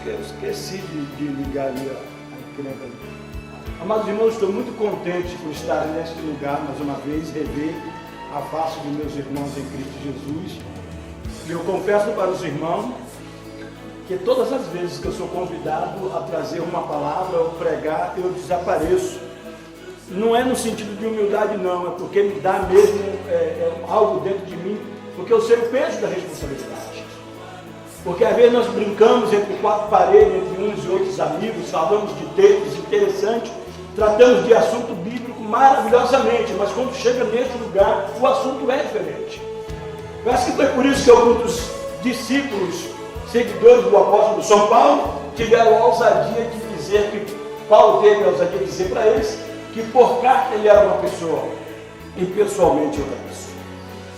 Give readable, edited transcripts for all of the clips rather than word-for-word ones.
eu esqueci de ligar ali a encrenca ali. Amados irmãos, estou muito contente por estar neste lugar mais uma vez, rever a face dos meus irmãos em Cristo Jesus. E eu confesso para os irmãos que todas as vezes que eu sou convidado a trazer uma palavra ou pregar, eu desapareço. Não é no sentido de humildade não, é porque me dá mesmo algo dentro de mim, porque eu sei o peso da responsabilidade. Porque às vezes nós brincamos entre quatro paredes, entre uns e outros amigos, falamos de textos interessantes, tratamos de assunto bíblico maravilhosamente, mas quando chega nesse lugar, o assunto é diferente. Eu acho que foi por isso que alguns discípulos, seguidores do apóstolo São Paulo, tiveram a ousadia de dizer que Paulo teve a ousadia de dizer para eles que por carta ele era uma pessoa e pessoalmente outra pessoa.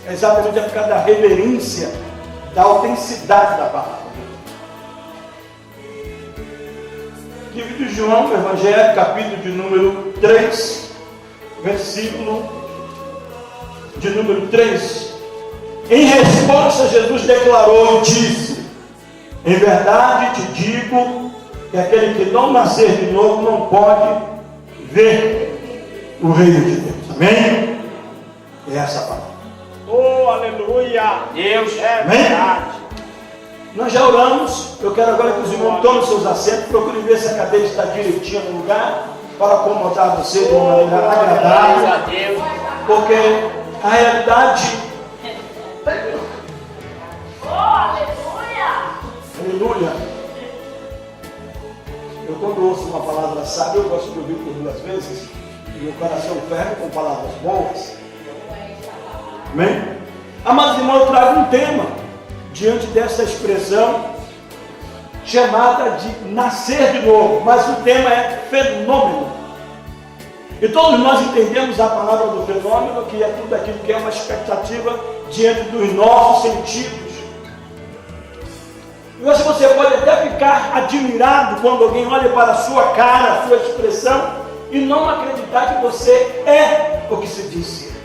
É exatamente por causa da reverência, da autenticidade da palavra. Livro de João, Evangelho, capítulo de número 3, versículo de número 3. Em resposta, Jesus declarou e disse: em verdade te digo que aquele que não nascer de novo não pode ver o reino de Deus. Amém? É essa a palavra. Oh, aleluia! Deus é verdade. Nós já oramos. Eu quero agora que os irmãos tomem seus assentos. Procure ver se a cadeira está direitinha no lugar para acomodar você de uma maneira agradável. Porque a realidade. Oh, aleluia! Aleluia! Eu quando ouço uma palavra sábia, eu gosto de ouvir por duas vezes. Meu coração ferve com palavras boas. Amém? Amados irmãos, eu trago um tema diante dessa expressão chamada de nascer de novo, mas o tema é fenômeno. E todos nós entendemos a palavra do fenômeno, que é tudo aquilo que é uma expectativa diante dos nossos sentidos. E hoje você pode até ficar admirado quando alguém olha para a sua cara, a sua expressão, e não acreditar que você é o que se diz ser.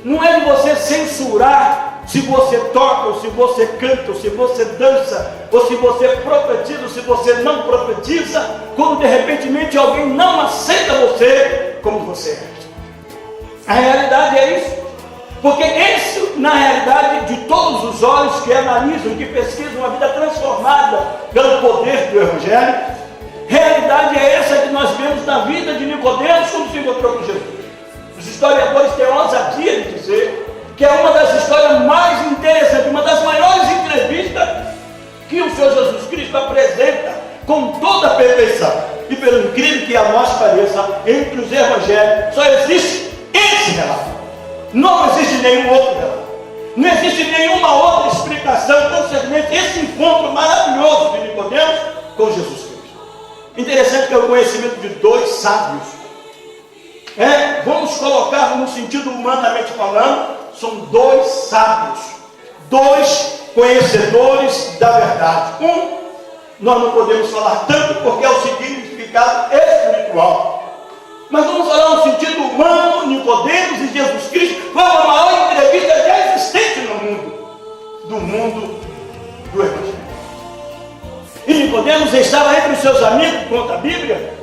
Não é de você censurar se você toca, ou se você canta, ou se você dança, ou se você profetiza, ou se você não profetiza, quando de repente alguém não aceita você como você é. A realidade é isso. Porque esse, na realidade, de todos os olhos que analisam, que pesquisam uma vida transformada pelo poder do Evangelho, realidade é essa que nós vemos na vida de Nicodemos quando se encontrou com Jesus. Os historiadores têm a ousadia de dizer que é uma das histórias mais interessantes, uma das maiores entrevistas que o Senhor Jesus Cristo apresenta com toda a perfeição. E pelo incrível que a nós pareça, entre os evangelhos só existe esse relato. Não existe nenhum outro relato. Não existe nenhuma outra explicação concernente esse encontro maravilhoso de Nicodemos com Jesus Cristo. Interessante que é o conhecimento de dois sábios. Vamos colocar no sentido humanamente falando, são dois sábios, dois conhecedores da verdade. Nós não podemos falar tanto porque é o significado espiritual, mas vamos falar no sentido humano. Nicodemos e Jesus Cristo foi a maior entrevista já existente no mundo do Evangelho. E Nicodemos estava entre os seus amigos, conta a Bíblia,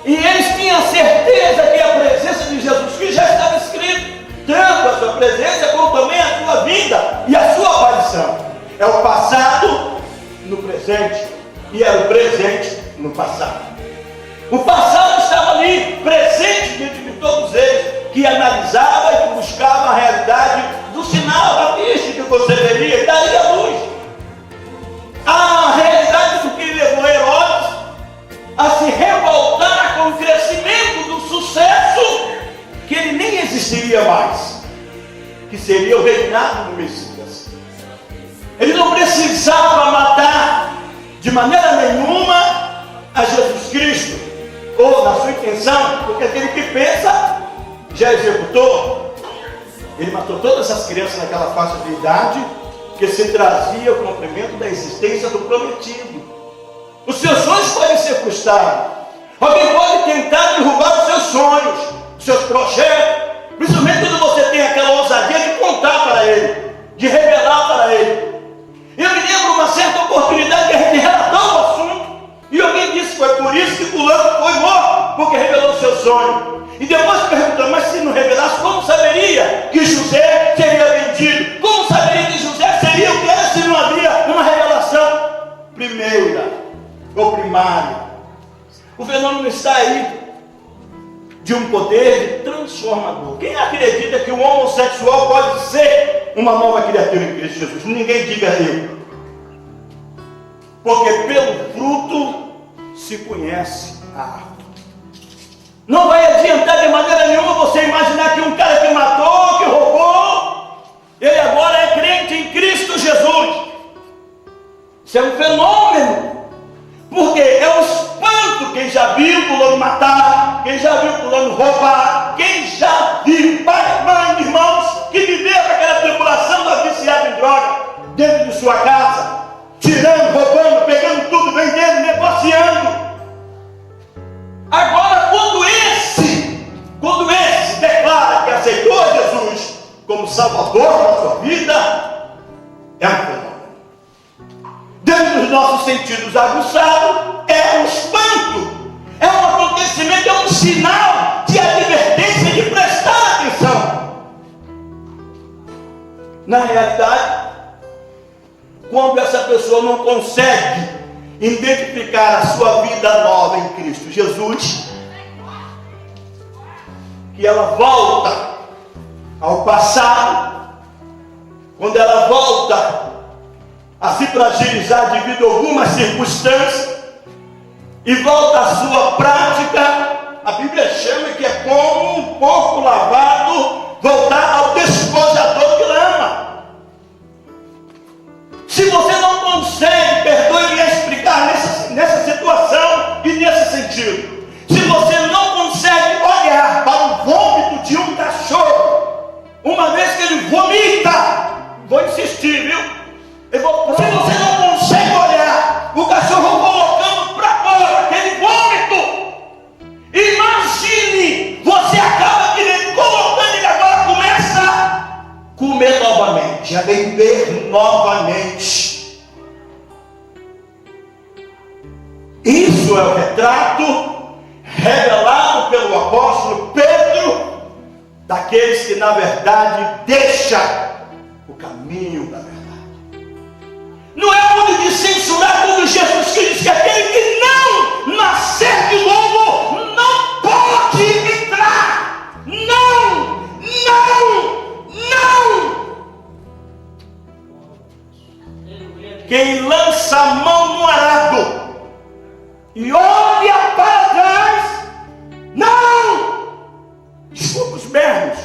e eles tinham certeza que a presença de Jesus Cristo já estava escrito, tanto a sua presença como também a sua vida e a sua aparição. É o passado no presente e é o presente no passado. O passado estava ali, presente diante de todos eles, que analisava e que buscava a realidade do sinal da pista que você veria e daria a luz. A realidade do que levou Herodes a se revoltar com o crescimento do sucesso, que ele nem existiria mais, que seria o reinado do Messias. Ele não precisava matar de maneira nenhuma a Jesus Cristo, ou na sua intenção, porque aquele que pensa já executou. Ele matou todas as crianças naquela faixa de idade que se trazia o cumprimento da existência do prometido. Os seus sonhos podem ser frustrados. Alguém pode tentar derrubar os seus sonhos, os seus projetos, principalmente quando você tem aquela ousadia de contar para ele, de revelar para ele. Eu me lembro uma certa oportunidade que a gente disse, foi por isso que fulano foi morto, porque revelou o seu sonho. E depois perguntou, mas se não revelasse, como saberia que José seria vendido? Como saberia que José seria o que era se não havia uma revelação primeira ou primária? O fenômeno está aí de um poder transformador. Quem acredita que o homossexual pode ser uma nova criatura em Cristo Jesus? Ninguém diga eu. Porque pelo fruto se conhece a árvore. Não vai adiantar de maneira nenhuma você imaginar que um cara que matou, que roubou, ele agora é crente em Cristo Jesus. Isso é um fenômeno. Porque é um espanto quem já viu fulano matar, quem já viu fulano roubar, quem já viu pai, mãe, irmãos, que viveram aquela tribulação da viciada em droga dentro de sua casa, tirando, roubando, pegando tudo, vendendo, negociando. Agora, quando esse declara que aceitou Jesus como Salvador da sua vida, é um fenômeno. Dentro dos nossos sentidos aguçados, é um espanto, é um acontecimento, é um sinal de advertência, de prestar atenção. Na realidade, quando essa pessoa não consegue identificar a sua vida nova em Cristo Jesus, que ela volta ao passado, quando ela volta a se fragilizar devido a algumas circunstâncias e volta à sua prática, a Bíblia chama que é como um porco lavado voltar ao despojador de lama. Se você não consegue, perdoe-me explicar nessa situação e nesse sentido. Se você não consegue olhar para o vômito de um cachorro, uma vez que ele vomita, vou insistir, viu? Se você não consegue olhar o cachorro colocando para fora aquele vômito, imagine, você acaba colocando ele agora, começa a comer novamente, a beber novamente. Isso é o retrato revelado pelo apóstolo Pedro daqueles que na verdade deixam o caminho da verdade. Não é hora de censurar quando Jesus Cristo diz que aquele que não nascer de novo não pode entrar. Não, não, não. Quem lança a mão no arado e olha para trás, não. Desculpa os berros,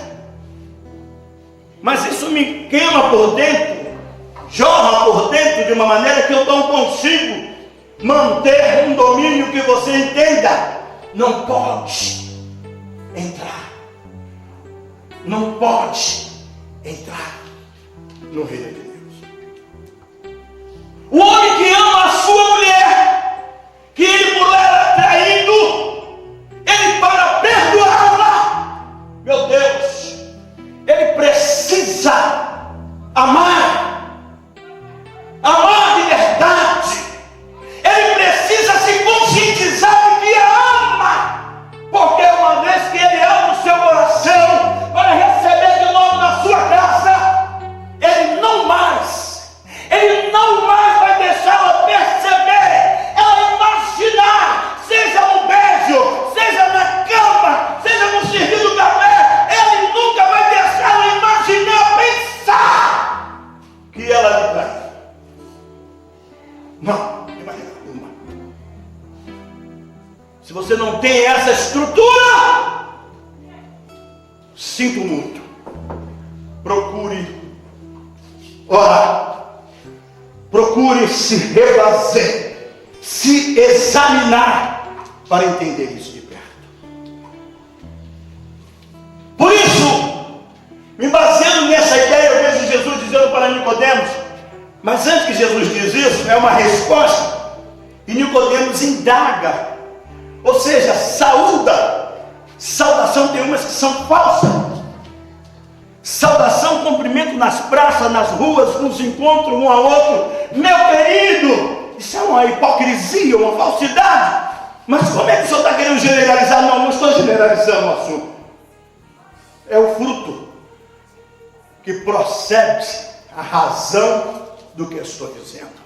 mas isso me queima por dentro, jorra por dentro de uma maneira que eu não consigo manter um domínio que você entenda. Não pode entrar, não pode entrar no reino de Deus. O homem que ama a sua mulher, que ele por ela é traído, ele para perdoá-la, meu Deus, ele precisa amar de verdade. Ele precisa se conscientizar de que a ama, porque uma vez que ele abre o seu coração para receber de novo na sua casa, ele não mais vai deixá-la perceber, ela imaginar, seja no beijo, seja na cama, seja no serviço do café, ele nunca vai deixá-la imaginar, pensar que ela lhe trai. Não, de maneira alguma. Se você não tem essa estrutura, sinto muito. Procure orar. Procure se refazer, se examinar para entender isso de perto. Por isso, me baseando nessa ideia, eu vejo Jesus dizendo para Nicodemos. Mas antes que Jesus diz isso, é uma resposta, e Nicodemos indaga, ou seja, saúda. Saudação tem umas que são falsas. Saudação, cumprimento nas praças, nas ruas, nos encontros um ao outro. Meu querido, isso é uma hipocrisia, uma falsidade. Mas como é que o senhor está querendo generalizar? Não, não estou generalizando o assunto. É o fruto que procede a razão do que eu estou dizendo.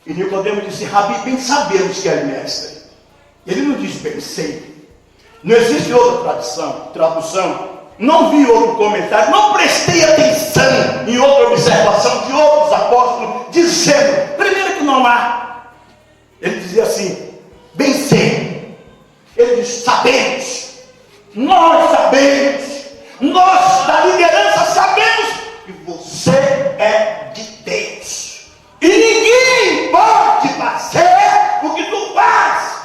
E Nicodemo disse: Rabi, bem sabemos que é mestre. Ele não diz bem sei. Não existe outra tradução. Não vi outro comentário. Não prestei atenção em outra observação de outros apóstolos dizendo. Primeiro que não há. Ele dizia assim: bem sei. Ele diz: sabemos. Nós sabemos. Nós da liderança sabemos que você é de Deus. E ninguém pode fazer o que tu faz.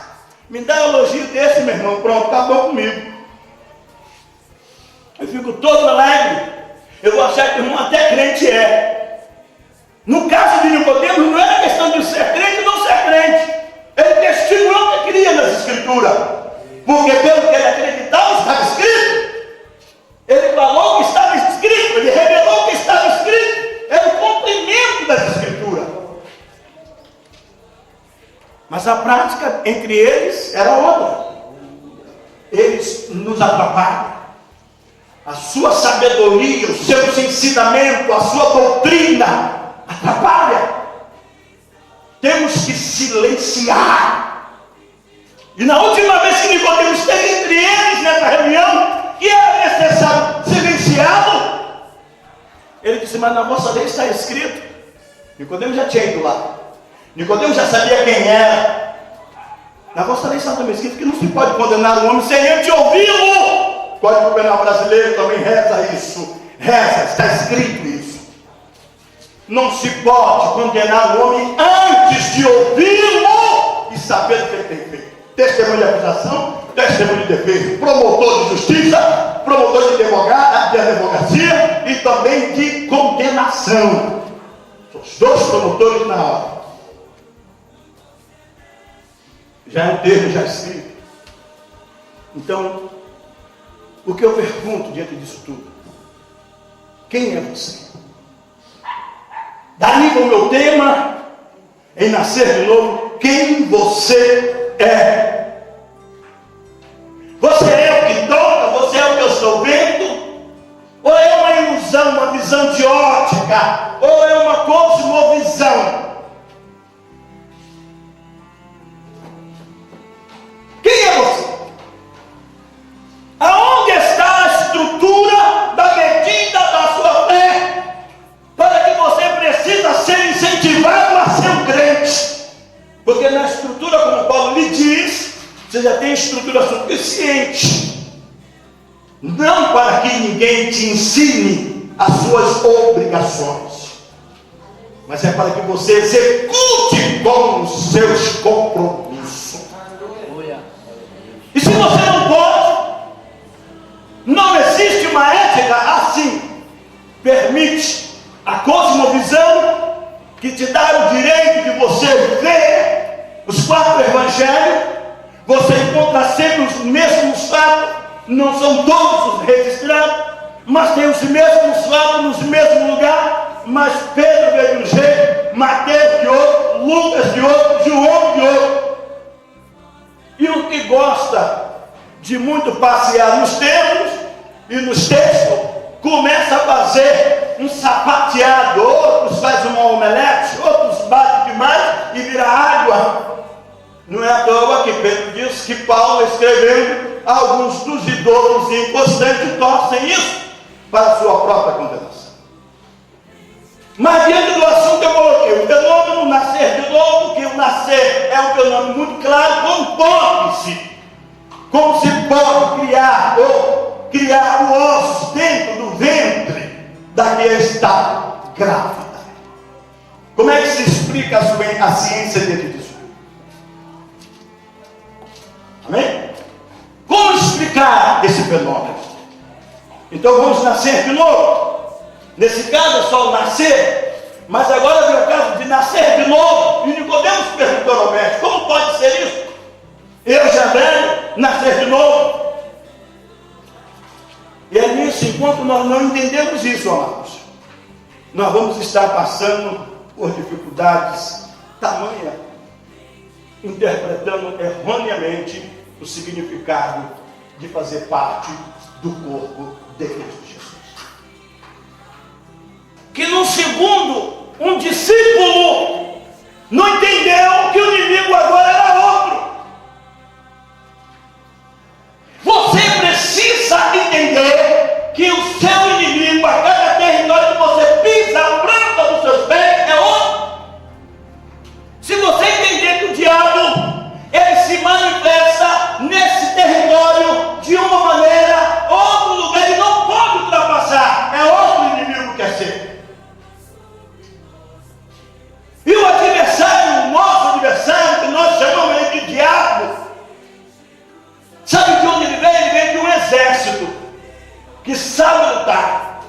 Me dá um elogio desse, meu irmão. Pronto, acabou comigo. Eu fico todo alegre. Eu vou achar que o irmão até crente é. No caso de Nicodemo, não era questão de ser crente ou não ser crente. Ele testemunhou o que queria nas escrituras. Porque pelo que ele acreditava, estava escrito. Ele falou o que estava escrito. Ele revelou o que estava escrito. Era o cumprimento das escrituras. Mas a prática entre eles era outra. Eles nos atrapalham. A sua sabedoria, os seus ensinamentos, a sua doutrina atrapalha. Temos que silenciar. E na última vez que Nicodemo esteve entre eles nessa reunião, que era necessário silenciá-lo, ele disse: mas na vossa lei está escrito. Nicodemo já tinha ido lá. Nicodemo já sabia quem era. Na vossa lei está também escrito que não se pode condenar o homem sem antes ouvi-lo. O Código Penal brasileiro também reza isso. Reza, está escrito isso. Não se pode condenar o homem antes de ouvi-lo e saber o que ele tem feito. Testemunho de acusação, testemunho de defesa, promotor de justiça, promotor de advocacia e também de condenação. São os dois promotores na hora. Já é um termo já escrito. Então, o que eu pergunto diante disso tudo? Quem é você? Daí o meu tema, em nascer de novo, quem você é? Você é o que toca? Você é o que eu estou vendo? Ou é uma ilusão, uma visão de ótica? Ou é uma cosmovisão? Quem é você? Aonde está a estrutura da medida da sua fé? Para que você precisa ser incentivado a ser um crente. Porque na estrutura, como Paulo lhe diz, você já tem estrutura suficiente. Não para que ninguém te ensine as suas obrigações, mas é para que você execute com os seus compromissos. E se você não pode, não existe uma ética assim. Permite a cosmovisão que te dá o direito de você ver os 4 evangelhos. Você encontra sempre os mesmos fatos, não são todos os registrados, mas tem os mesmos fatos nos mesmos lugares. Mas Pedro veio de um jeito, Mateus de outro, Lucas de outro, João de outro. E o que gosta de muito passear nos termos e nos textos, começa a fazer um sapateado. Outros fazem uma omelete, outros batem demais e vira água. Não é à toa que Pedro diz que Paulo escrevendo, alguns dos idosos e inconstantes torcem isso para a sua própria condenação. Mas diante do assunto eu coloquei o fenômeno nascer de novo, que o nascer é um fenômeno muito claro. Como se pode criar o osso dentro do ventre da que está grávida? Como é que se explica a ciência dentro disso? Amém? Como explicar esse fenômeno? Então vamos nascer de novo. Nesse caso é só o nascer, mas agora vem o caso de nascer de novo. E Nicodemo perguntou ao mestre: como pode ser isso? Eu já velho, nascer de novo. E é nisso, enquanto nós não entendemos isso, amados, nós vamos estar passando por dificuldades tamanha. interpretando erroneamente o significado de fazer parte do corpo de Cristo Jesus. Que no segundo, um discípulo não entendeu que o inimigo agora era outro. Você precisa entender que o seu inimigo, a cada território que você pisa, a planta dos seus pés é outro. Se você entender que o diabo, ele se manifesta nesse território de uma maneira, outro lugar, ele não pode ultrapassar, é outro inimigo que é seu. E o adversário, o nosso adversário, que nós chamamos ele de diabo, sabe de onde ele vem? Ele vem de um exército que sabe lutar.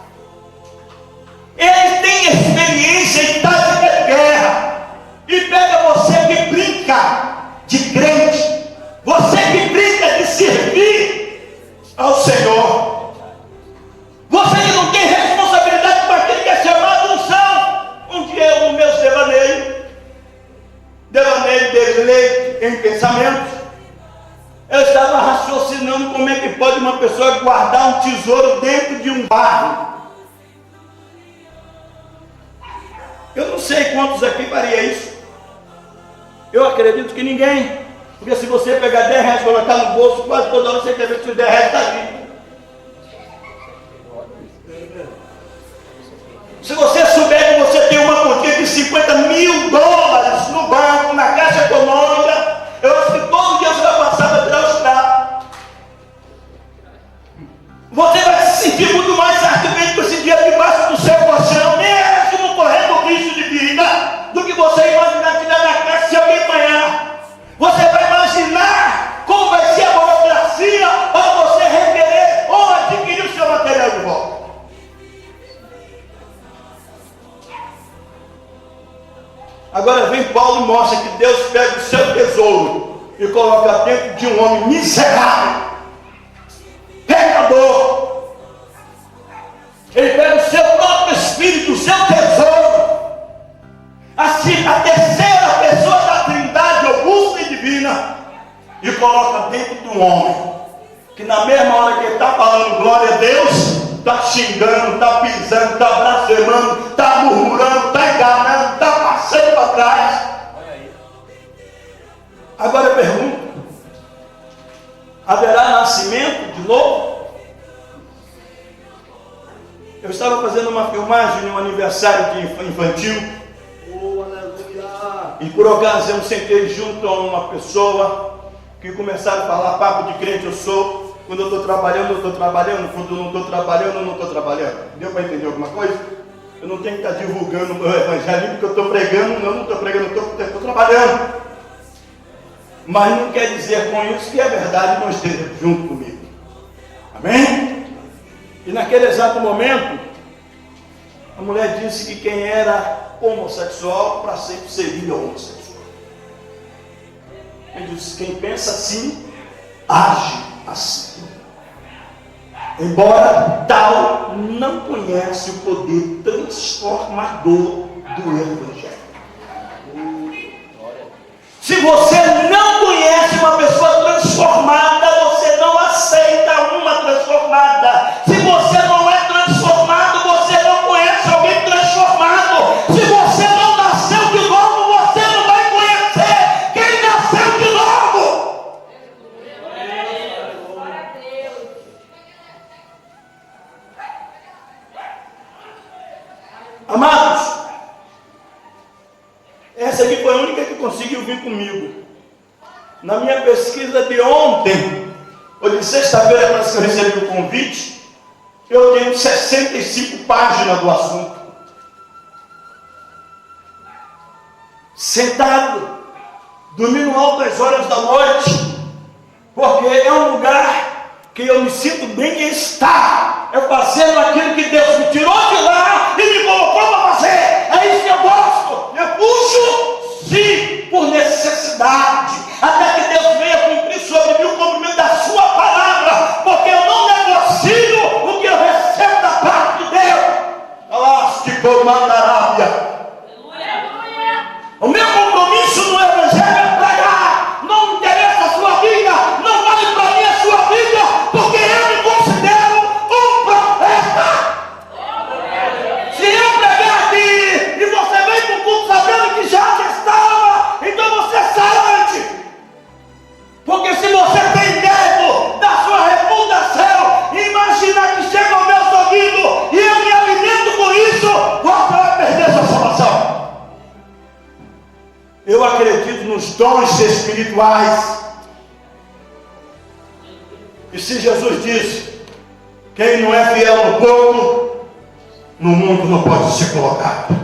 Ele tem experiência em tática de guerra. E pega você que brinca de crente, você que brinca de servir ao Senhor, você que não tem responsabilidade com aquilo que é chamado unção. Um dia eu, no meu devaneio deleite em pensamentos, eu estava raciocinando como é que pode uma pessoa guardar um tesouro dentro de um barro. Eu não sei quantos aqui faria isso. Eu acredito que ninguém. Porque se você pegar 10 reais e colocar no bolso, quase toda hora você quer ver que os 10 reais está ali. Se você souber que você tem uma quantia de 50 mil dólares no banco, na Caixa Econômica, eu acho que todo dia você vai passar para tirar os pratos. Você vai se sentir muito mais satisfeito com esse dia debaixo do seu colchão, mesmo correndo risco de vida, do que você imaginar tirar da caixa se alguém apanhar. Você vai imaginar como vai ser a burocracia para você requerer ou adquirir o seu material de volta. Agora vem Paulo e mostra que Deus pega o seu tesouro e coloca dentro de um homem miserável, pecador. Ele pega o seu próprio espírito, o seu tesouro, assim, a terceira pessoa da Trindade augusta e divina, e coloca dentro de um homem que na mesma hora que ele está falando glória a Deus, está xingando, está pisando, está blasfemando, está murmurando, está enganando, está passando para trás. Agora eu pergunto: haverá nascimento de novo? Eu estava fazendo uma filmagem de um aniversário de infantil, e por ocasião sentei junto a uma pessoa que começaram a falar papo de crente eu sou. Quando eu estou trabalhando, eu estou trabalhando. Quando eu não estou trabalhando, eu não estou trabalhando. Deu para entender alguma coisa? Eu não tenho que estar divulgando o meu evangelho, porque eu estou pregando. Eu não estou pregando, eu estou trabalhando. Mas não quer dizer com isso que é verdade não esteja junto comigo. Amém? E naquele exato momento, a mulher disse que quem era homossexual para sempre seria homossexual. Ele disse: quem pensa assim, age assim. Embora tal não conhece o poder transformador do Evangelho. Se você não conhece uma pessoa transformada, você não aceita uma transformada. Se você não é transformado, você não conhece alguém transformado. Se você não nasceu de novo, você não vai conhecer quem nasceu de novo. Amados, essa aqui foi a única que conseguiu vir comigo. Na minha pesquisa de ontem, ou de sexta-feira, parece que eu recebi o convite, eu tenho 65 páginas do assunto. Sentado, dormindo altas horas da noite, porque é um lugar que eu me sinto bem em estar. Eu fazendo aquilo que Deus me tirou de lá e me colocou para fazer. É isso que eu gosto. Eu puxo, sim, por necessidade, até que Deus venha cumprir sobre mim o cumprimento da sua palavra, porque eu não negocio o que eu recebo da parte de Deus. O meu compromisso no Evangelho é pregar. espirituais. E se Jesus disse, quem não é fiel no pouco, no mundo não pode ser colocado.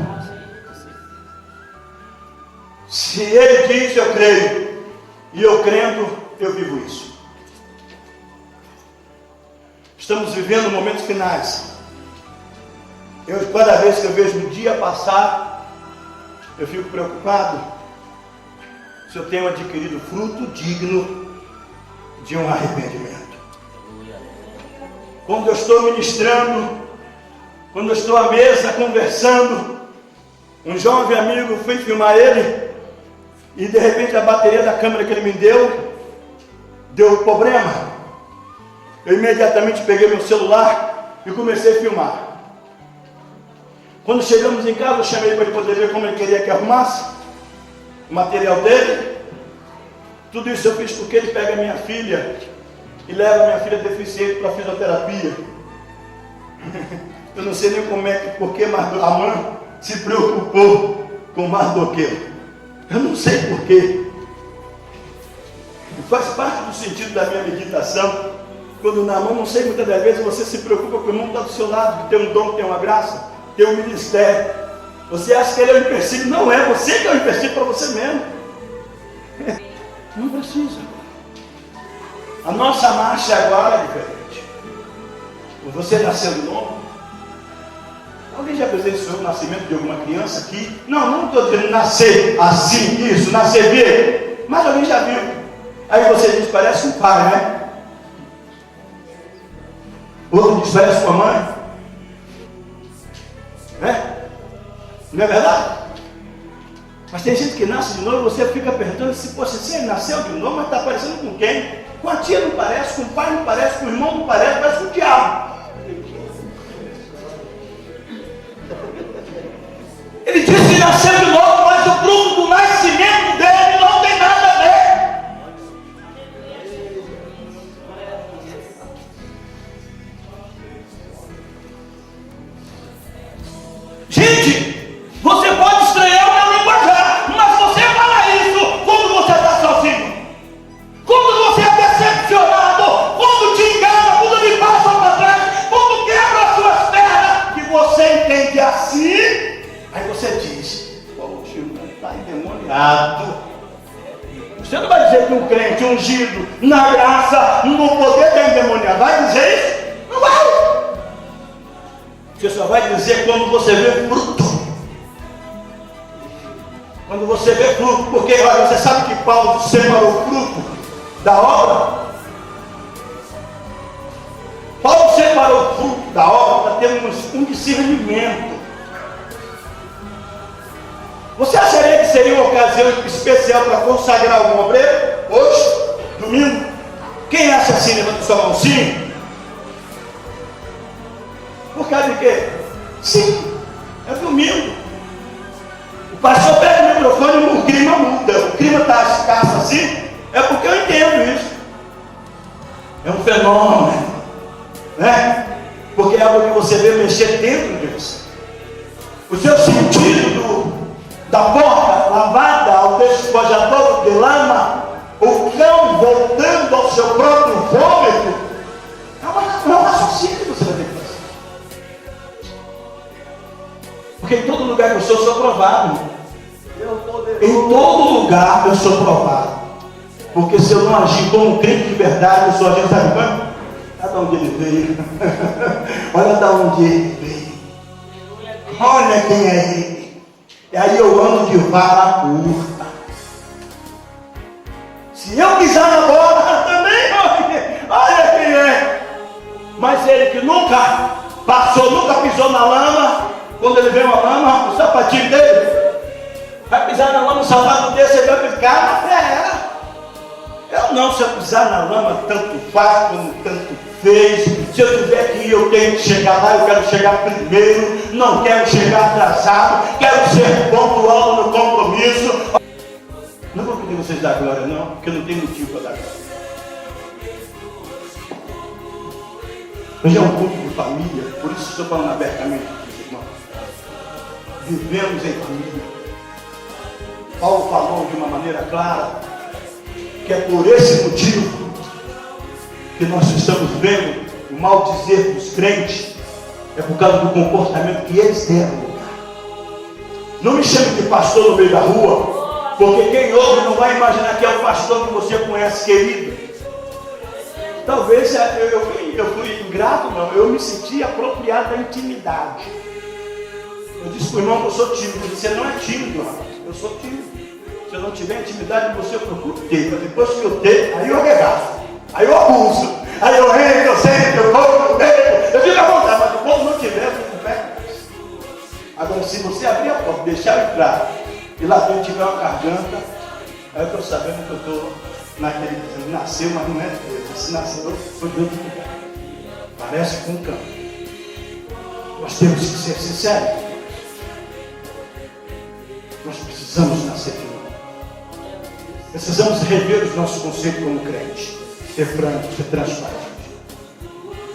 Se Ele diz, eu creio. E eu crendo, eu vivo isso. Estamos vivendo momentos finais. Cada vez que eu vejo um dia passar, eu fico preocupado se eu tenho adquirido fruto digno de um arrependimento. Quando eu estou ministrando, quando eu estou à mesa conversando, um jovem amigo, fui filmar ele, e de repente a bateria da câmera que ele me deu problema. Eu imediatamente peguei meu celular e comecei a filmar. Quando chegamos em casa, eu chamei para ele poder ver como ele queria que arrumasse o material dele. Tudo isso eu fiz porque ele pega minha filha e leva minha filha deficiente para a fisioterapia. Eu não sei nem porque a mãe se preocupou com o Mardoqueu. Eu não sei porquê. Faz parte do sentido da minha meditação. Quando na mão, não sei, muitas das vezes você se preocupa porque o irmão está do seu lado, que tem um dom, que tem uma graça, tem um ministério. Você acha que ele é um empecilho? Não é, você que é um empecilho para você mesmo. Não precisa. A nossa marcha agora é diferente. Você nasceu de novo. Alguém já presenciou o nascimento de alguma criança aqui? Não estou dizendo nascer assim, isso, nascer ver. Mas alguém já viu. Aí você diz, parece um pai, né? Outro diz, parece uma mãe. Né? Não é verdade? Mas tem gente que nasce de novo e você fica perguntando se você nasceu de novo, mas está parecendo com quem? Com a tia não parece, com o pai não parece, com o irmão não parece com o diabo. Ele disse que nasceu de novo, mas o fruto do nascimento dele não tem nada a ver. Gente, você pode estranhar o meu linguajar, mas você fala isso quando você está sozinho, quando você é decepcionado, quando te engana, quando lhe passa para trás, quando quebra as suas pernas, que você entende assim. Aí você diz, poxa, está endemoniado. Você não vai dizer que um crente ungido na graça, no poder está endemoniado. Vai dizer isso? Não vai. Você só vai dizer quando você vê fruto. Quando você vê fruto, porque olha, você sabe que Paulo separou o fruto da obra? Paulo separou o fruto da obra para ter um discernimento. Você acharia que seria uma ocasião especial para consagrar algum obreiro? Hoje, domingo? Quem acha assim? Levanta sua mão, sim. Por causa de quê? Sim, é domingo. O pastor pega o microfone e o clima muda. O clima está escasso assim, é porque eu entendo isso. É um fenômeno, né? Porque é algo que você vê mexer dentro de você. O seu sentido da porta lavada ao despojador de lama, o cão voltando ao seu próprio vômito, é um raciocínio que você vai ter que fazer. Porque em todo lugar que eu sou provado. Em todo lugar eu sou provado. Porque se eu não agir como um crente de verdade, eu sou agir, sabe quando? Olha de onde ele veio. Olha de onde ele veio. Olha quem é ele. E aí eu ando de vara curta. Se eu pisar na bola, também olha quem é. Mas ele que nunca passou, nunca pisou na lama, quando ele vê uma lama, o sapatinho dele, vai pisar na lama, o sapato desse, ele vai ficar na terra. Eu não, se eu pisar na lama, tanto faz como tanto fez. Se eu tiver que ir, eu tenho que chegar lá, eu quero chegar primeiro, não quero chegar atrasado, quero ser pontual no compromisso. Não vou pedir vocês dar glória não, porque não tem motivo para dar glória. Hoje é um culto de família, por isso estou falando abertamente com os irmãos. Vivemos em família. Paulo falou de uma maneira clara que é por esse motivo que nós estamos vendo o mal dizer dos crentes, é por causa do comportamento que eles deram lugar. Não me chame de pastor no meio da rua, porque quem ouve não vai imaginar que é o pastor que você conhece, querido. Talvez eu fui ingrato, não, eu me senti apropriado da intimidade. Eu disse para o irmão que eu sou tímido. Ele disse: você não é tímido, rapaz. Eu sou tímido. Se eu não tiver intimidade, você procura ter. Mas depois que eu tenho, aí eu arregaço. Aí eu abuso. Aí eu entro, eu sento, eu como, eu bebo. Eu fico à vontade, mas quando não tiver, eu fico perto. Agora, se você abrir a porta, deixar eu entrar, e lá dentro tiver uma garganta, aí eu estou sabendo que eu estou naquele que nasceu, mas não é de Deus. Se nasceu, foi Deus de lugar. Parece com um campo. Nós temos que ser sinceros. Nós precisamos nascer de novo. Precisamos rever os nossos conceitos como crente. Ser franco, ser transparente.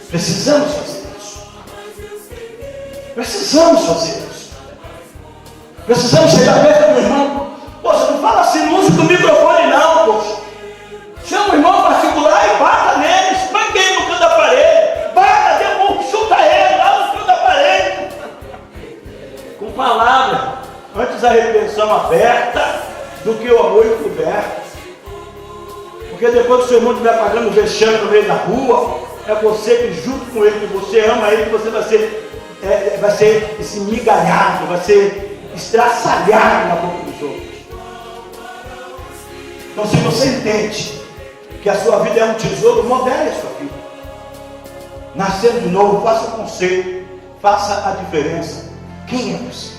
Precisamos fazer isso. Precisamos fazer isso. Precisamos chegar perto do irmão. Poxa, não fala assim, não use do microfone não, poxa. Chama o irmão particular e bata nele, espanque ele no canto da parede. Bata, derruba, chuta ele lá no canto da parede. Com palavra. Antes a repreensão aberta do que o amor encoberto. Porque depois que o seu irmão estiver pagando vexame no meio da rua, é você que junto com ele, que você ama ele, que você vai ser esmigalhado, vai ser estraçalhado na boca dos outros. Então, se você entende que a sua vida é um tesouro, modere a sua vida. Nascendo de novo, faça o conceito, faça a diferença. Quem é você?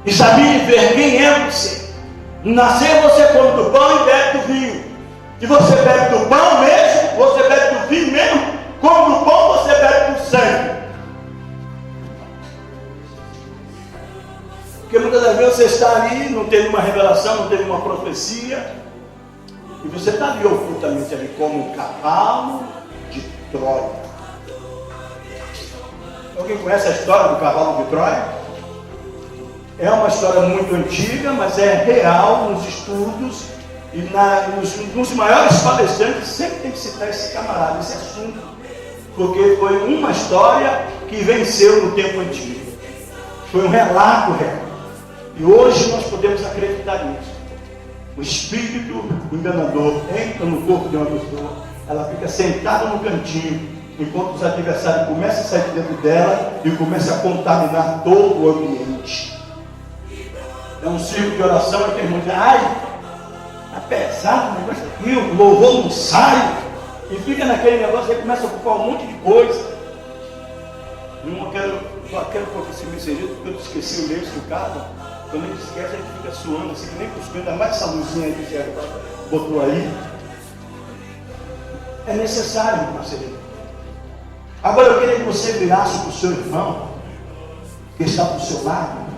Examine ver quem é você. Nascer você come do pão e bebe do vinho. Se você bebe do pão mesmo, você bebe do vinho mesmo, come do pão, você bebe do sangue. Porque muitas das vezes você está ali, não teve uma revelação, não teve uma profecia, e você está ali ocultamente ali como um cavalo de Troia. Alguém conhece a história do cavalo de Troia? É uma história muito antiga, mas é real nos estudos e nos maiores palestrantes sempre tem que citar esse camarada, esse assunto, porque foi uma história que venceu no tempo antigo. Foi um relato real. E hoje nós podemos acreditar nisso. O espírito enganador entra no corpo de uma pessoa, ela fica sentada no cantinho, enquanto os adversários começam a sair de dentro dela e começam a contaminar todo o ambiente. É um ciclo de oração e tem irmão diz: ai, está pesado o negócio aqui, o louvor não sai, e fica naquele negócio, aí começa a ocupar um monte de coisa. Eu quero profecia me servir, porque eu esqueci o lenço do carro. Quando a gente esquece, a gente fica suando assim, que nem cuspindo, ainda mais essa luzinha aí que você botou aí. É necessário, meu parceiro. Agora eu queria que você virasse para o seu irmão, que está do seu lado.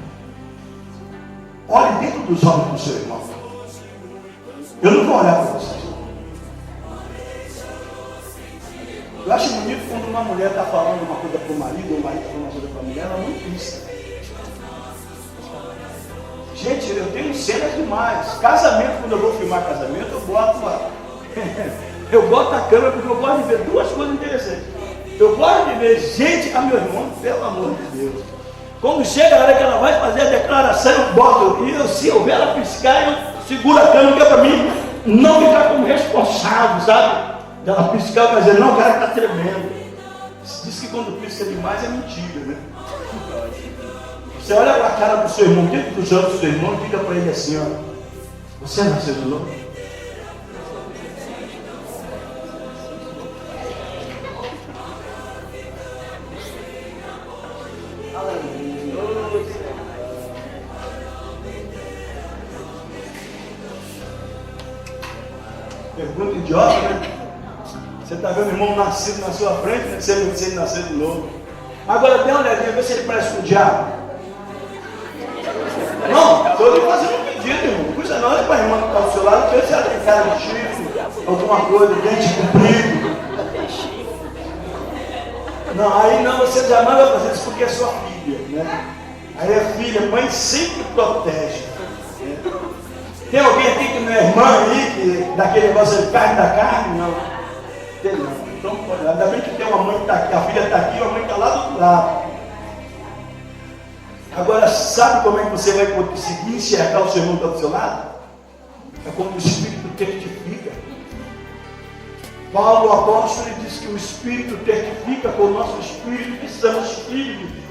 Olhe dentro dos olhos do seu irmão. Eu não vou olhar para vocês. Eu acho bonito quando uma mulher está falando uma coisa para o marido, ou o marido está falando uma coisa para a mulher, ela não pisca. Gente, eu tenho cenas demais. Casamento, quando eu vou filmar casamento, eu boto a câmera porque eu gosto de ver duas coisas interessantes. Eu gosto de ver gente, meu irmão, pelo amor de Deus. Quando chega a hora que ela vai fazer a declaração, eu boto, e se eu ver ela piscar, eu seguro a câmera, que é para mim não ficar como responsável, sabe? Ela piscar, mas dizer, não, o cara está tremendo. Diz que quando pisca demais é mentira, né? Você olha para a cara do seu irmão, dentro dos olhos do seu irmão, e diga para ele assim: ó, você nasceu de novo? Pergunta idiota, né? Você está vendo o irmão nascido na sua frente, né? Você nasceu de novo. Agora dê uma olhadinha, vê se ele parece com o diabo. Não, estou lhe fazendo um pedido, irmão. Cuida não, olha para a irmã que está ao seu lado, vê se ela tem cara de chifre, alguma coisa, dente comprido. Não, aí não, você jamais vai fazer isso porque é sua filha, né? Aí a filha, mãe sempre protege. Né? Tem alguém aqui que não é irmã aí, que daquele negócio de carne da carne? Não. Tem não. Então, ainda bem que tem uma mãe que está aqui, a filha está aqui, a mãe está lá do outro lado. Agora, sabe como é que você vai conseguir enxergar o seu irmão que está do seu lado? É como o Espírito testifica. Paulo, o apóstolo, ele diz que o Espírito testifica com o nosso Espírito que somos filhos de Deus.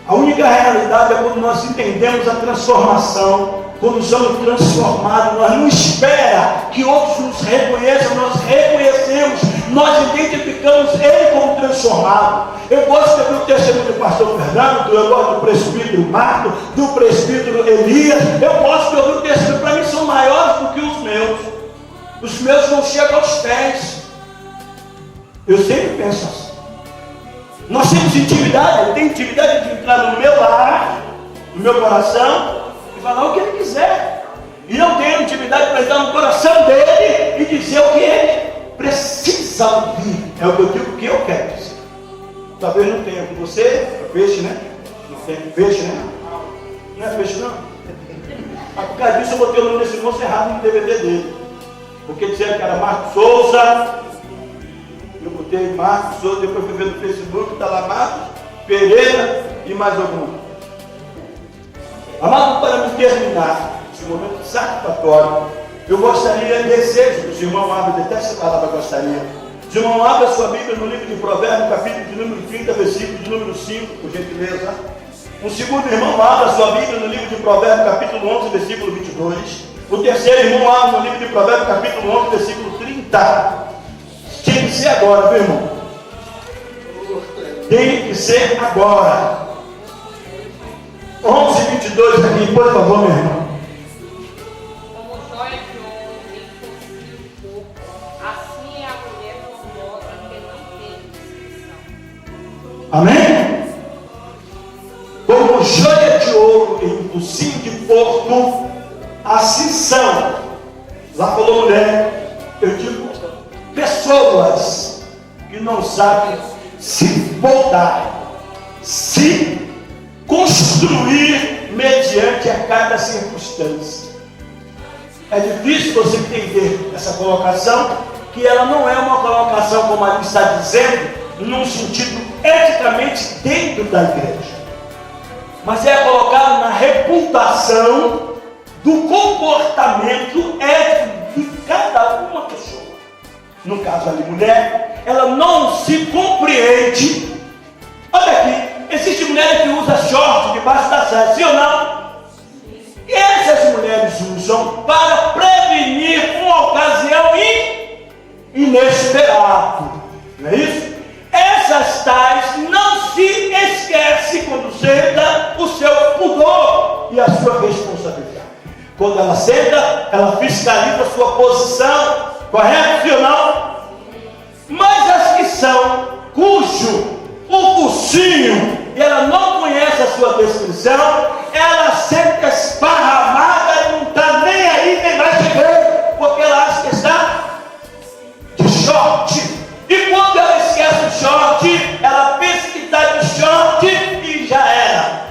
A única realidade é quando nós entendemos a transformação, quando somos transformados, nós não esperamos que outros nos reconheçam, nós reconhecemos, nós identificamos ele como transformado. Eu gosto de ouvir o testemunho do pastor Fernando, eu gosto do presbítero Marco, do presbítero Elias, eu gosto de ouvir o testemunho, para mim são maiores do que os meus. Os meus não chegam aos pés. Eu sempre penso assim. Nós temos intimidade, ele tem intimidade de entrar no meu lar, no meu coração, e falar o que ele quiser. E eu tenho intimidade para entrar no coração dele e dizer o que ele precisa ouvir. É o que eu digo que eu quero dizer. Talvez não tenha com você, é peixe, né? Não tem peixe, né? Não é peixe, não. Mas por causa disso eu botei o nome desse moço errado no DVD dele. Porque disseram que era Marcos Souza. Eu botei Marcos Souza, depois fui ver no Facebook, está lá Marcos Pereira e mais algum. Amado, para me terminar esse momento satisfatório, eu gostaria, desejo, os irmãos abrem, até essa palavra gostaria. Os irmãos abrem a sua Bíblia no livro de Provérbios, capítulo de número 30, versículo de número 5, por gentileza. Um segundo irmão abre a sua Bíblia no livro de Provérbios, capítulo 11, versículo 22. O terceiro irmão abre no livro de Provérbios, capítulo 11, versículo 30. Tem que ser agora, meu irmão. Tem que ser agora. 11, 22 aqui, por favor, meu irmão. Como joia de ouro em o corpo, assim é a mulher formosa que não tem descrição. Amém? Como joia de ouro em um focinho de porco, assim são. Lá falou mulher, eu digo, pessoas que não sabem se voltar, se construir mediante a cada circunstância. É difícil você entender essa colocação, que ela não é uma colocação, como ali está dizendo, num sentido eticamente dentro da igreja, mas é colocado na reputação do comportamento ético de cada uma pessoa. No caso ali, mulher, ela não se compreende. Olha aqui, existe mulher que usa short debaixo da saia, sim ou não? E essas mulheres usam para prevenir uma ocasião inesperada. Não é isso? Essas tais não se esquece quando senta o seu pudor e a sua responsabilidade. Quando ela senta, ela fiscaliza a sua posição, correto, sim ou não? Mas as que são, cujo o focinho, e ela não conhece a sua descrição, ela senta esparramada e não está nem aí, nem vai chegar, porque ela acha que está de short. E quando ela esquece o short, ela pensa que está de short e já era.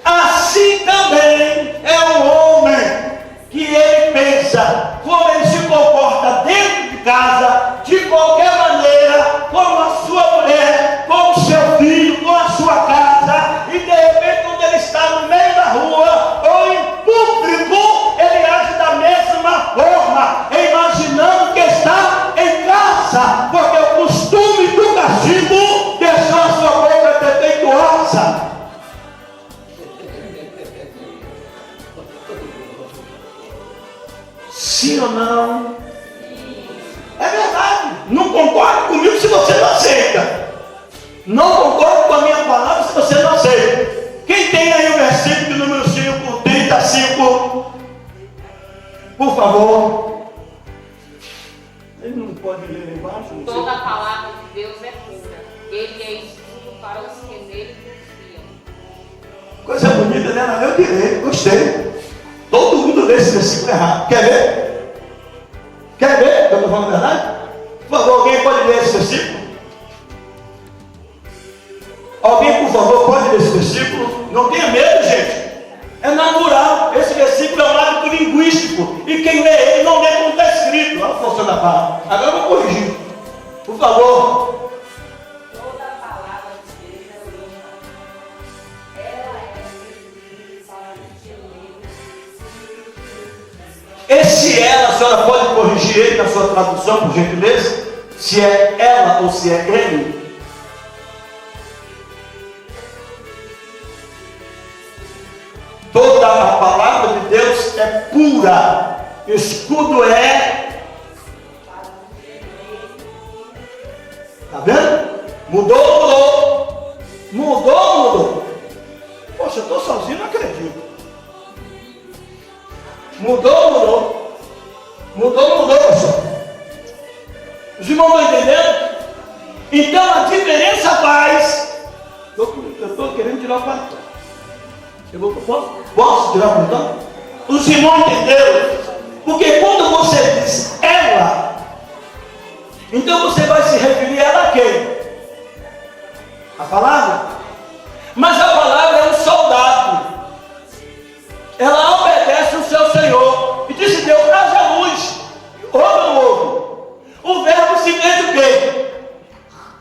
Assim também é o homem, que ele pensa, como ele se comporta dentro de casa, de qualquer maneira, com a sua mulher, com o seu filho, com a sua casa, e de repente quando ele está no meio da rua, ou em público, ele age da mesma forma, imaginando que está em casa, porque o costume do cachimbo deixou a sua boca defeituosa. Sim ou não? É verdade. Não concorde comigo se você não aceita. Não concorde com a minha palavra se você não aceita. Quem tem aí o versículo número 5, 35? Por favor. Ele não pode ler lá embaixo? Não Toda sei. a palavra de Deus é pura. Ele é escudo para os que nele confiam. Coisa bonita, né? Eu direi, gostei. Todo mundo lê esse versículo errado. Quer ver? Quer ver? Eu estou falando a verdade? Por favor, alguém pode ler esse versículo? Alguém, por favor, pode ler esse versículo? Não tenha medo, gente. É natural. Esse versículo é um hábito linguístico. E quem lê ele não lê como está escrito. Olha a força da palavra. Agora eu vou corrigir. Por favor. Toda a palavra de Deus é limpa. Ela é espírito para o Esse ela, a senhora pode corrigir ele na sua tradução, por gentileza? Se é ela ou se é ele? Toda a palavra de Deus é pura. Escudo é. Está vendo? Mudou. Poxa, eu estou sozinho, não acredito. Mudou. Poxa. Os irmãos estão entendendo? Então a diferença faz. Eu estou querendo tirar o paletó. Posso tirar o paletó? Os irmãos entenderam? Porque quando você diz ela, então você vai se referir a ela a quem? A palavra? Mas a palavra é um soldado. Ela obedece o seu Senhor. E disse Deus, haja luz. Ouve ou não ouve? O verbo se fez o quê?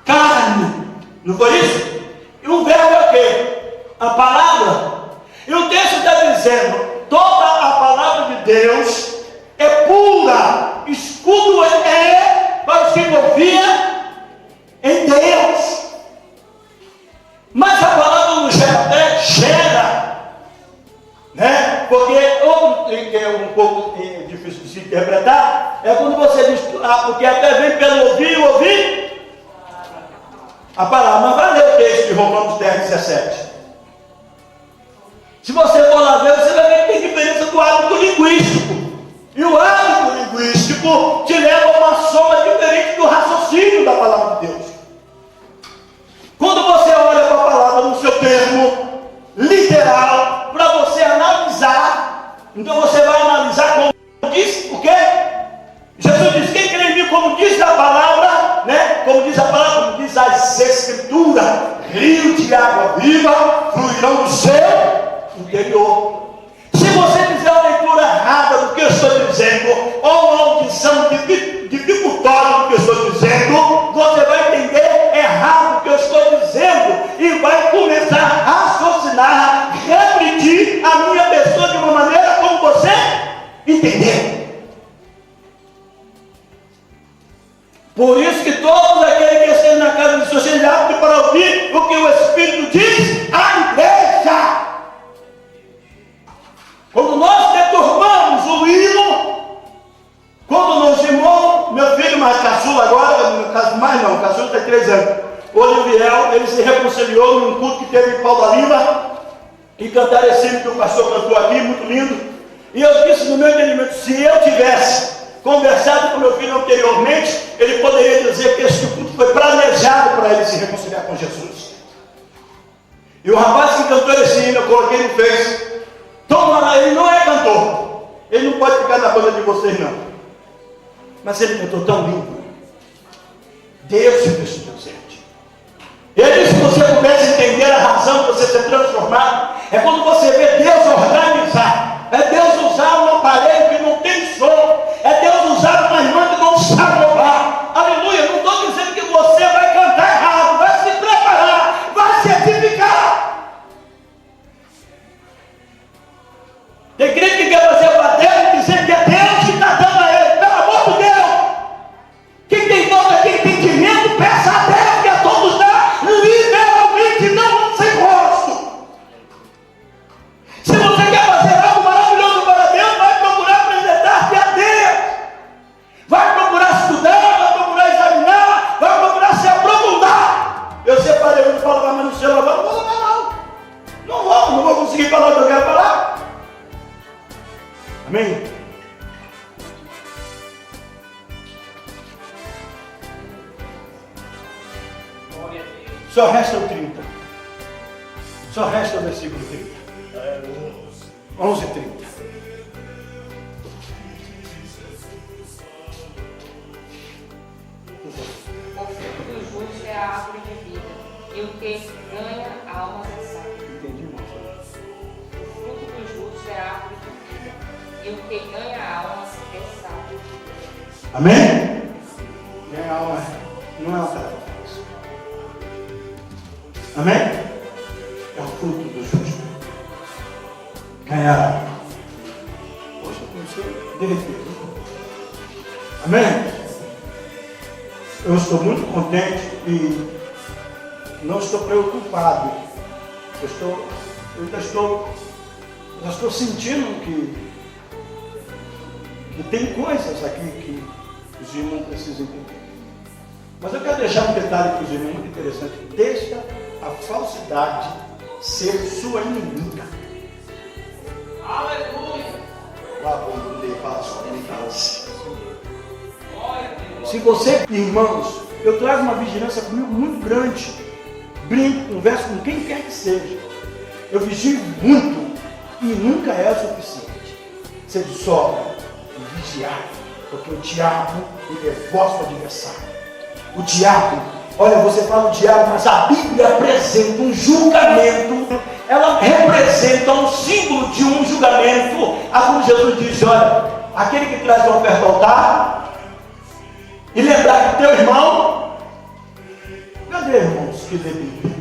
Carne. Não foi isso? E o verbo é o quê? A palavra. E o texto está dizendo, toda a palavra de Deus é pura. Escudo é para os que confiam em Deus. Mas a palavra não gera, né? Porque outro que é um pouco difícil de se interpretar é quando você diz, porque até vem pelo ouvir a palavra. Mas vai ler o texto de Romanos 10:17. Se você for lá ver, você vai ver que tem diferença do hábito linguístico. E o hábito linguístico te leva a uma soma diferente do raciocínio da palavra de Deus. Quando você olha para a palavra no seu termo literal, para você analisar, então você vai analisar como diz o quê? Jesus diz, quem crê em mim, como diz a palavra, né? Como diz a palavra, como diz as escrituras, rio de água viva fluirão do seu interior. Se você fizer uma leitura errada do que eu estou dizendo, ou uma audição dificultosa do que eu estou dizendo, você vai entender errado o que eu estou dizendo e vai começar a raciocinar, refletir a minha pessoa de uma maneira como você entendeu. Por isso que todos aqueles que estão na casa de Deus sejam aptos para ouvir o que o Espírito diz à igreja. Quando nós deturpamos o hino, quando nos irmãos, meu filho mais caçula agora, no caso mais não, caçula tem 3 anos, o Oliviel, ele se reconciliou num culto que teve em Pau da Lima, e cantaram esse hino que o pastor cantou aqui, muito lindo. E eu disse no meu entendimento, se eu tivesse conversado com meu filho anteriormente, ele poderia dizer que esse culto foi planejado para ele se reconciliar com Jesus. E o rapaz que cantou esse hino, eu coloquei no Face. Toma lá, ele não é cantor. Ele não pode ficar na banda de vocês, não. Mas ele cantou tão lindo. Deus se fez presente. Ele disse que você pudesse entender a razão de você ser transformado. É quando você vê Deus organizar. É Deus usar um aparelho que não tem som. É Deus usar uma irmã que não sabe louvar. Aleluia. Não estou dizendo que você vai cantar errado. Vai se preparar. Vai se edificar. Tem crente que quer fazer bater e dizer que é Deus que está dando a ele. Pelo amor de Deus. Quem tem todo aqui entendimento, peça a Deus que a todos dá liberalmente, não sem rosto. Se você quer fazer algo maravilhoso para Deus, vai procurar apresentar-te a Deus. Vai procurar estudar, vai procurar examinar, vai procurar se aprofundar. Eu separei um e falo, mas no celular, não vou lavar não. Não vou conseguir falar o que eu quero falar. Amém? Só resta o 30. Só resta o versículo 30. 11:30. O fruto do justo é a árvore de vida, e o que ganha almas é sábio. Entendi, irmão. O fruto do o que ganha a alma é sábio. Amém? Ganhar alma não é uma tarefa fácil. Amém? É o fruto do justo. Ganhar alma. Poxa, começou a derreter. Amém? Eu estou muito contente e não estou preocupado. Eu já estou sentindo que tem coisas aqui que os irmãos precisam entender. Mas eu quero deixar um detalhe para os irmãos muito interessante. Deixa a falsidade ser sua inimiga. Aleluia! Se você, irmãos, eu trago uma vigilância comigo muito grande. Brinco, converso com quem quer que seja. Eu vigio muito e nunca é o suficiente. Ser de sobra e vigiar, porque o diabo, ele é vosso adversário. O diabo, olha, você fala o diabo, mas a Bíblia apresenta um julgamento. Ela representa um símbolo de um julgamento. Como Jesus disse, olha, aquele que traz uma oferta ao altar e lembrar que teu irmão, cadê irmãos que lê Bíblia?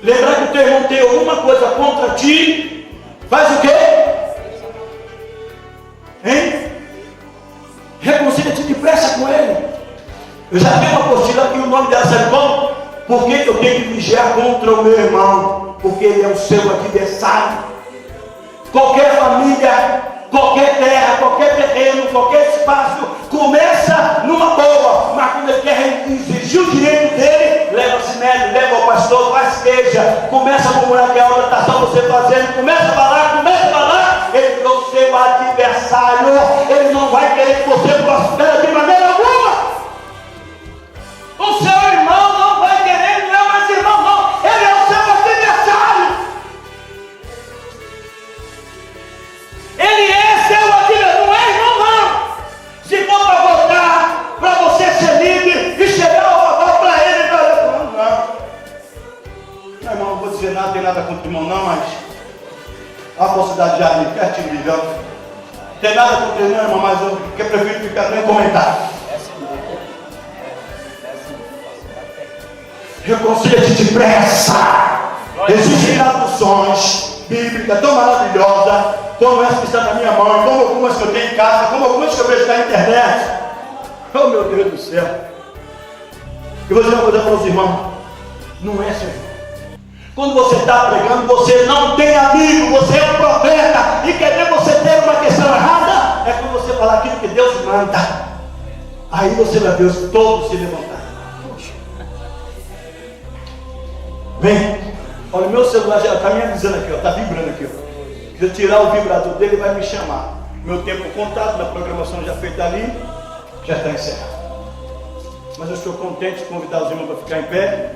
Lembrar que o teu irmão tem alguma coisa contra ti, faz o quê? Hein? Reconcilia-te depressa com ele. Eu já tenho uma apostila aqui, o nome dela sabe como? Por que eu tenho que vigiar contra o meu irmão? Porque ele é o seu adversário. Qualquer família, qualquer terra, qualquer terreno, qualquer espaço, começa numa boa, mas quando ele quer exigir o direito dele, leva sinédrio, leva ao pastor, faz queixa, começa a murmurar que a obra está só você fazendo, começa a falar, ele virou seu adversário, ele não vai querer que você prospere de maneira alguma. O seu irmão não vai querer, ele não é mais irmão não, ele é o seu adversário. Ele é seu adversário, não é irmão não. Se for para votar, para você ser líder e chegar ao favor para ele, não, irmão, não vou dizer nada, tem nada contra o irmão não, mas a falsidade já ali, pertinho de milhão. Tem nada contra ele não, irmão, mas eu prefiro ficar nem comentar. Reconcilia-te depressa. Existem traduções bíblicas tão maravilhosas, como essa que está na minha mão, como algumas que eu tenho em casa, como algumas que eu vejo na internet. Oh meu Deus do céu. E você vai dizer para os irmãos, não é seu irmão. Quando você está pregando, você não tem amigo, você é um profeta, e quer ver você ter uma questão errada, é quando você falar aquilo que Deus manda. Aí você vai ver todos se levantar. Vem, olha, o meu celular já está me avisando aqui, está vibrando aqui. Ó. Se eu tirar o vibrador dele, ele vai me chamar. Meu tempo contado, na programação já feita ali, já está encerrado. Mas eu estou contente de convidar os irmãos para ficar em pé.